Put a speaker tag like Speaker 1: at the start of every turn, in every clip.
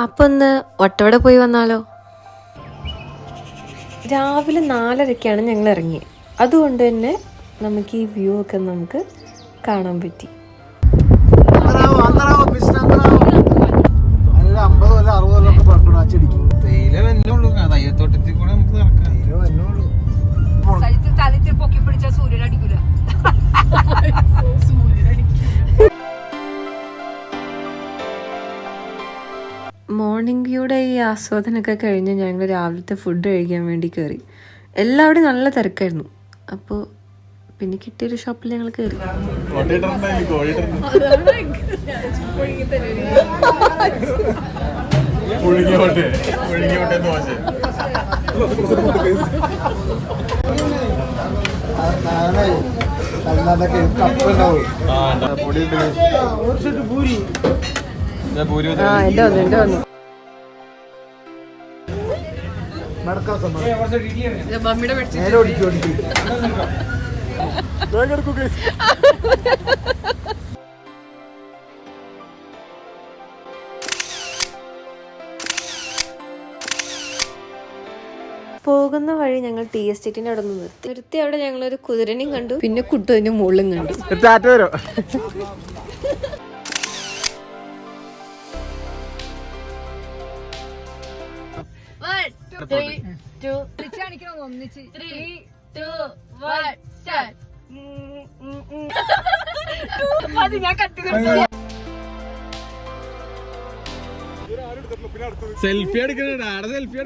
Speaker 1: അപ്പൊ ഒന്ന് വട്ടവട പോയി വന്നാലോ? രാവിലെ 4:30-ക്കാണ് ഞങ്ങൾ ഇറങ്ങിയത്. അതുകൊണ്ട് തന്നെ നമുക്ക് ഈ വ്യൂ ഒക്കെ നമുക്ക് കാണാൻ പറ്റി. മോർണിംഗ് വ്യൂയുടെ ഈ ആസ്വാദനമൊക്കെ കഴിഞ്ഞ് ഞങ്ങൾ രാവിലത്തെ ഫുഡ് കഴിക്കാൻ വേണ്ടി കയറി. എല്ലാവരും നല്ല തിരക്കായിരുന്നു. അപ്പോൾ പിന്നെ കിട്ടിയൊരു ഷോപ്പിൽ ഞങ്ങൾ കയറി. എന്റെ വന്നു മമ്മിയുടെ പോകുന്ന വഴി ഞങ്ങൾ ടീ എസ്റ്റേറ്റിന്റെ അവിടെ നിന്ന് നിർത്തി. അവിടെ ഞങ്ങളൊരു കുതിരനെയും കണ്ടു, പിന്നെ കുട്ടതിന്റെ മുകളിലും കണ്ടു.
Speaker 2: സെൽഫി എടുക്കണ സെൽഫി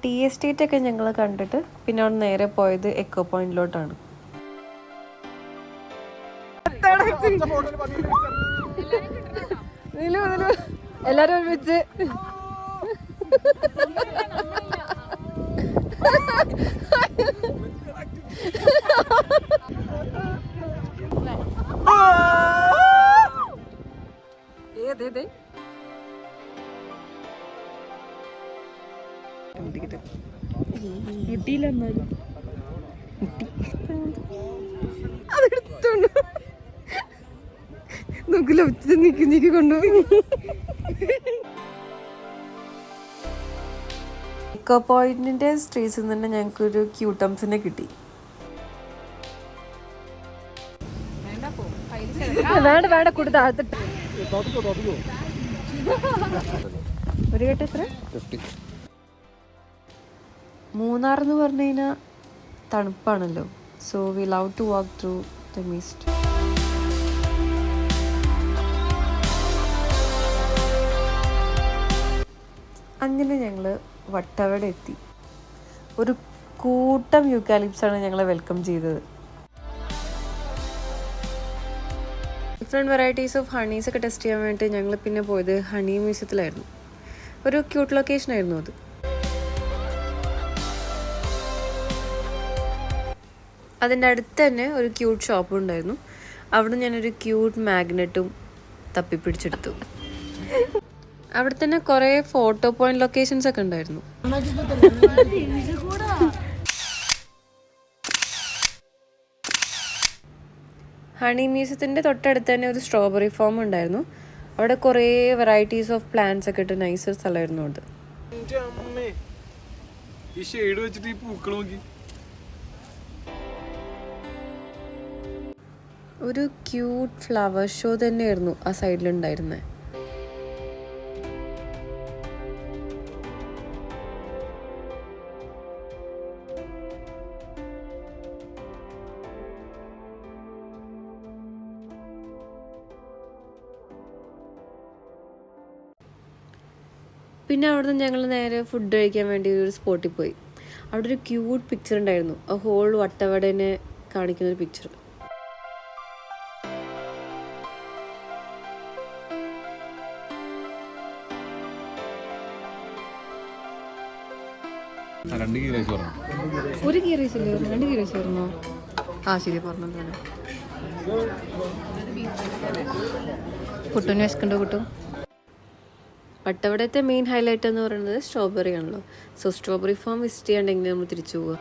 Speaker 1: ടീ എസ്റ്റേറ്റ് ഒക്കെ ഞങ്ങൾ കണ്ടിട്ട് പിന്നെ അവിടെ നേരെ പോയത് എക്കോ പോയിന്റിലോട്ടാണ്. എല്ലാരും ഒരുമിച്ച് ഏതേ മുട്ടിയില്ലെന്നാലും അതെടുത്തോണ്ട് നോക്കില്ല ഉച്ച നീക്കി കൊണ്ടുപോയി. എക്കോ പോയിന്റിന്റെ സ്ട്രീറ്റ്സിൽ നിന്ന് തന്നെ ഞങ്ങൾക്കൊരു ക്യൂട്ടംസിനെ കിട്ടി. വേണ്ട കൊടുത്ത താഴത്തിട്ട് ഒരു കെട്ട് എത്ര? മൂന്നാർ എന്ന് പറഞ്ഞു കഴിഞ്ഞാൽ തണുപ്പാണല്ലോ. So we love to walk through the mist. അങ്ങനെ ഞങ്ങൾ വട്ടവട എത്തി. ഒരു കൂട്ടം യൂക്കാലിപ്സാണ് ഞങ്ങളെ വെൽക്കം ചെയ്തത്. ഡിഫറെൻറ്റ് വെറൈറ്റീസ് ഓഫ് ഹണീസ് ഒക്കെ ടെസ്റ്റ് ചെയ്യാൻ വേണ്ടിയിട്ട് ഞങ്ങൾ പിന്നെ പോയത് ഹണി മ്യൂസിയത്തിലായിരുന്നു. ഒരു ക്യൂട്ട് ലൊക്കേഷൻ ആയിരുന്നു അത്. അതിൻ്റെ അടുത്ത് തന്നെ ഒരു ക്യൂട്ട് ഷോപ്പും ഉണ്ടായിരുന്നു. അവിടെ ഞാനൊരു ക്യൂട്ട് മാഗ്നറ്റും തപ്പിപ്പിടിച്ചെടുത്തു. അവിടെ തന്നെ കുറേ ഫോട്ടോ പോയിന്റ് ലൊക്കേഷൻസ് ഒക്കെ ഉണ്ടായിരുന്നു. ഹണി മ്യൂസിയത്തിൻ്റെ തൊട്ടടുത്ത് തന്നെ ഒരു സ്ട്രോബെറി ഫാം ഉണ്ടായിരുന്നു. അവിടെ കുറേ വെറൈറ്റീസ് ഓഫ് പ്ലാന്റ്സ് ഒക്കെ ഇട്ട് നൈസ് സ്ഥലമായിരുന്നു അത്. ഒരു ക്യൂട്ട് ഫ്ലവർ ഷോ തന്നെയായിരുന്നു ആ സൈഡിലുണ്ടായിരുന്നത്. പിന്നെ അവിടുന്ന് ഞങ്ങൾ നേരെ ഫുഡ് കഴിക്കാൻ വേണ്ടി ഒരു സ്പോട്ടിൽ പോയി. അവിടെ ഒരു ക്യൂട്ട് പിക്ചർ ഉണ്ടായിരുന്നു, ആ ഹോൾ വട്ടവടനെ കാണിക്കുന്നൊരു പിക്ചർ. ഒരു ഗീ റൈസ് ഇല്ലേ, 2 ഗീ റൈസ് പറഞ്ഞോ? ആ ശരി, പറഞ്ഞല്ലോ. കുട്ടുവിന് വിശക്കുണ്ടോ കുട്ടു? വട്ടവടത്തെ മെയിൻ ഹൈലൈറ്റ് എന്ന് പറയുന്നത് സ്ട്രോബെറി ആണല്ലോ. സോ സ്ട്രോബെറി ഫാം വിസിറ്റ് ചെയ്യാണ്ടെങ്കിൽ നമ്മൾ തിരിച്ചു പോവുക.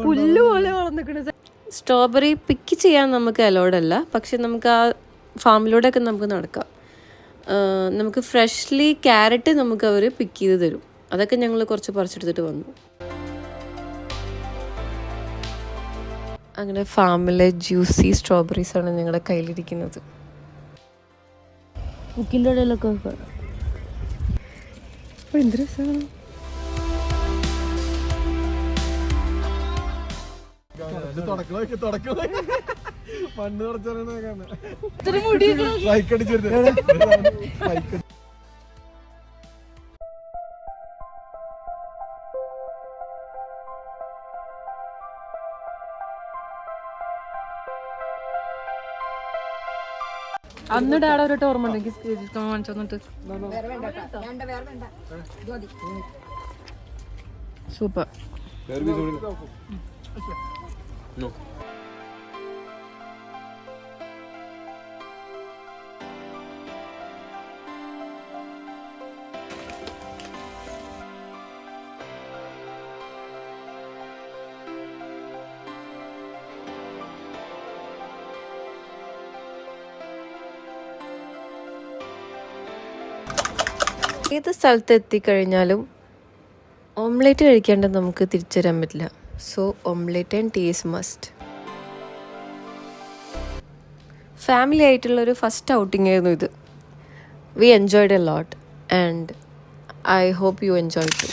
Speaker 1: പുല്ലുപോലെ വളർന്നിക്കണ സ്ട്രോബെറി പിക്ക് ചെയ്യാൻ നമുക്ക് അലൗഡ് അല്ല, പക്ഷെ നമുക്ക് ആ ഫാമിലൂടെയൊക്കെ നമുക്ക് നടക്കാം. നമുക്ക് ഫ്രഷ്ലി ക്യാരറ്റ് നമുക്ക് അവർ പിക്ക് ചെയ്ത് തരും. അതൊക്കെ ഞങ്ങൾ കുറച്ച് പറിച്ചെടുത്തിട്ട് വന്നു. അങ്ങനെ ഫാമിലെ ജ്യൂസി സ്ട്രോബെറീസാണ് ഞങ്ങളുടെ കയ്യിലിരിക്കുന്നത്. മുക്കിൻ്റെ ഇടയിലൊക്കെ എന്ത് രസമാണ്. അന്ന് ഡാഡ ഒരു ഓർമ്മ ഉണ്ടെങ്കിൽ കാണിച്ചു തന്നിട്ട് സൂപ്പർ. ഏത് സ്ഥലത്ത് എത്തിക്കഴിഞ്ഞാലും ഓംലേറ്റ് കഴിക്കാണ്ട് നമുക്ക് തിരിച്ചു വരാൻ പറ്റില്ല. So omelette and tea is must. Family ആയിട്ടുള്ളൊരു ഫസ്റ്റ് ഔട്ടിംഗ് ആയിരുന്നു ഇത്. We enjoyed a lot and I hope you enjoy to.